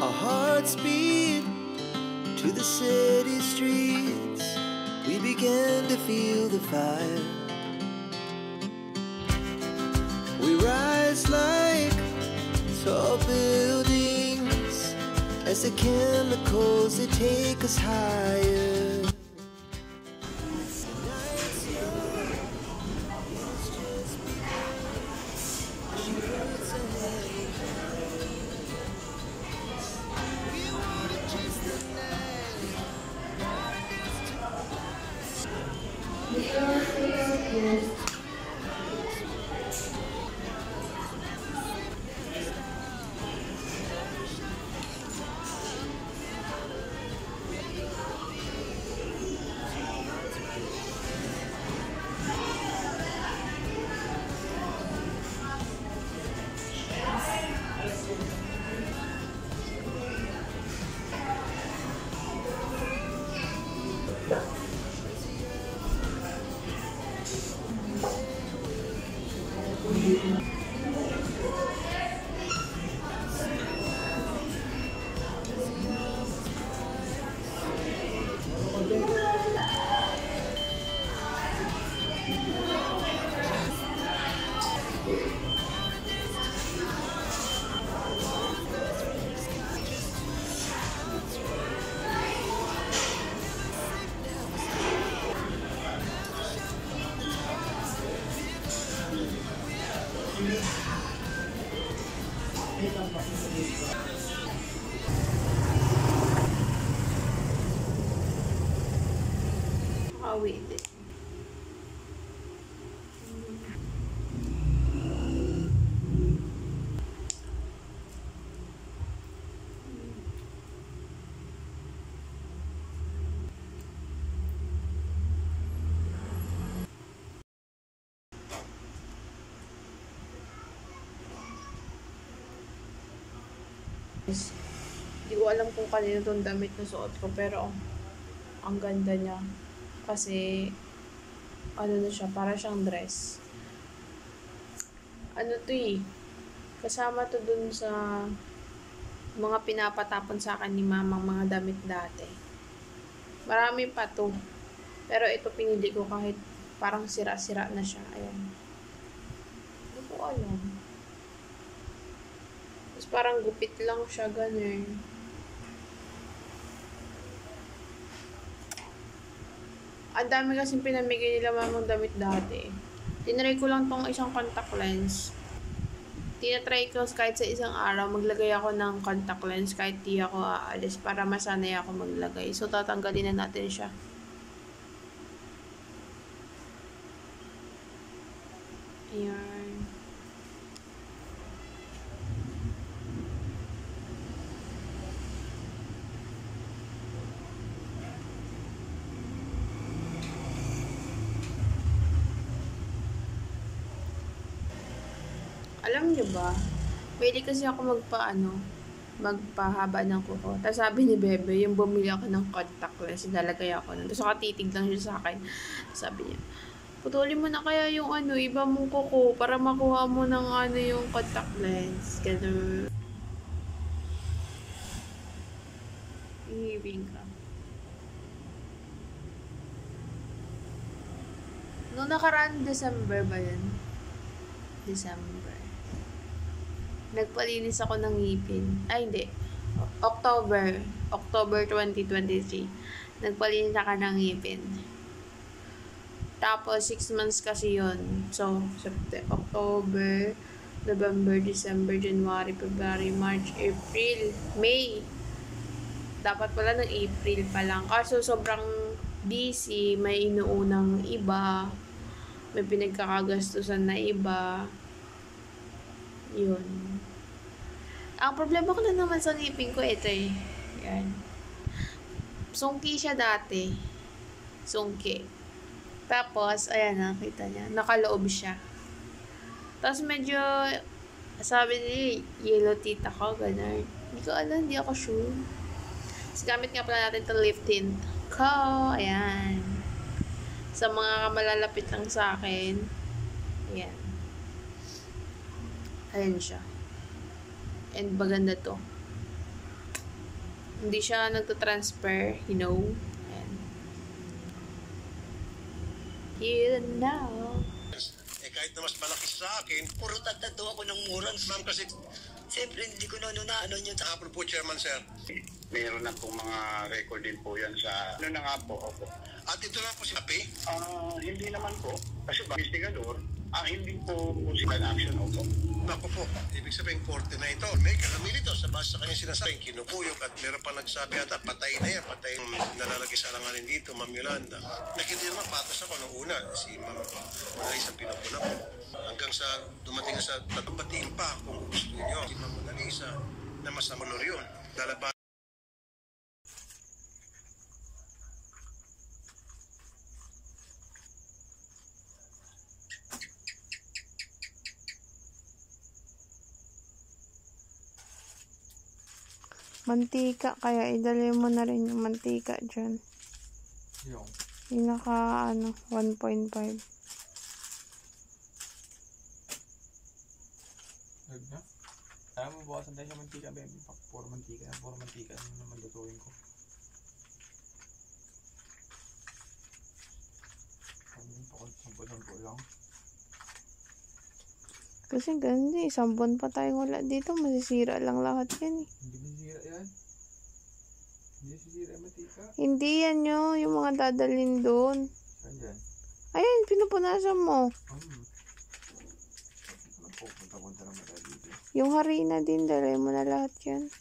Our hearts beat to the city streets. We began to feel the fire. We rise like tall buildings as the chemicals they take us higher. Wait. Hindi ko alam kung kanino itong damit na suot ko, pero ang ganda niya. Kasi, ano na siya, para siyang dress. Ano to kasama to dun sa mga pinapatapon sa akin ni mamang mga damit dati. Marami pa to. Pero ito pinili ko kahit parang sira-sira na siya. Ayan. Hindi ko alam. Tapos parang gupit lang siya, ganun. Ang dami kasing pinamigay nila mamang damit dati. Tinry ko lang tong isang contact lens. tinatry ko kahit sa isang araw, maglagay ako ng contact lens kahit di ako aalis para masanay ako maglagay. So, tatanggalin na natin siya. Ayan. Alam niyo ba, pwede kasi ako magpahaba ng kuko. Tapos sabi ni Bebe, yung bumili ako ng contact lens, nalagay ako nun. Tapos nakatitig lang siya sa akin. Sabi niya, putulin mo na kaya yung iba mong kuko para makuha mo ng yung contact lens. Ganun. Ihibing ka. Noong nakaraan December ba yun? December. Nagpalinis ako ng ngipin. Ay, hindi. October 2023. Nagpalinis ako ng ngipin. Tapos, 6 months kasi yun. So, October, November, December, January, February, March, April, May. Dapat pala ng April pa lang. Kaso, sobrang busy. May inuunang iba. May pinagkakagastusan na iba. Yun. Ang problema ko na naman sa ngipin ko, ito eh. Yan. Sungki siya dati. Sungki. Tapos, ayan, nakita niya. Nakaloob siya. Tapos medyo, sabi niya, yellow teeth ako, gano'n. Hindi ko alam, hindi ako sure. Tapos gamit nga pala natin ito lip tint ko. Ayan. Sa mga malalapit lang sa akin. Ayan. Ayan siya. And maganda to. Hindi siya nagtatransfer, you know. Ayan. You know. Kahit na mas malaki sa akin, Puro tagtado ako ng murang. ma'am kasi, Siyempre, hindi ko na ano nyo. apropos chairman sir, Meron na pong mga record din po yan sa ano na nga po. Opo. at ito na po si Ape, Hindi naman po. Kasi ba, investigador, hindi po sila action opo. naku po, ibig sabihin korte na ito. May kalamili ito sa base sa kanyang sinasabing kinukuyog at meron pa nagsabi ata, patay na yan, patay yung nalalagay sa alanganin dito, Ma'am Yolanda. Nakita naman patas ako nung una, si Ma'am Monalisa pinapuna ko. Hanggang sa dumating sa tatabatiin pa kung gusto niyo, si Ma'am Monalisa na masama yun. Lalaba Mantika, kaya idali mo na rin yung mantika dyan. Yung Yung naka, 1.5. Huwag na. Kaya mo bukasan tayo sa mantika, baby. Puro mantika na naman lutuin ko. Sampo lang. Kasi ganun eh, 1 buwan pa tayong wala dito, masisira lang lahat yan eh. Hindi masisira yan. Hindi masisira yung mantika. Hindi yan yung mga dadalhin doon. Saan yan? Ayan, pinupunasan mo. Pupunta naman tayo dito. Yung harina din, dalhin mo na lahat yan.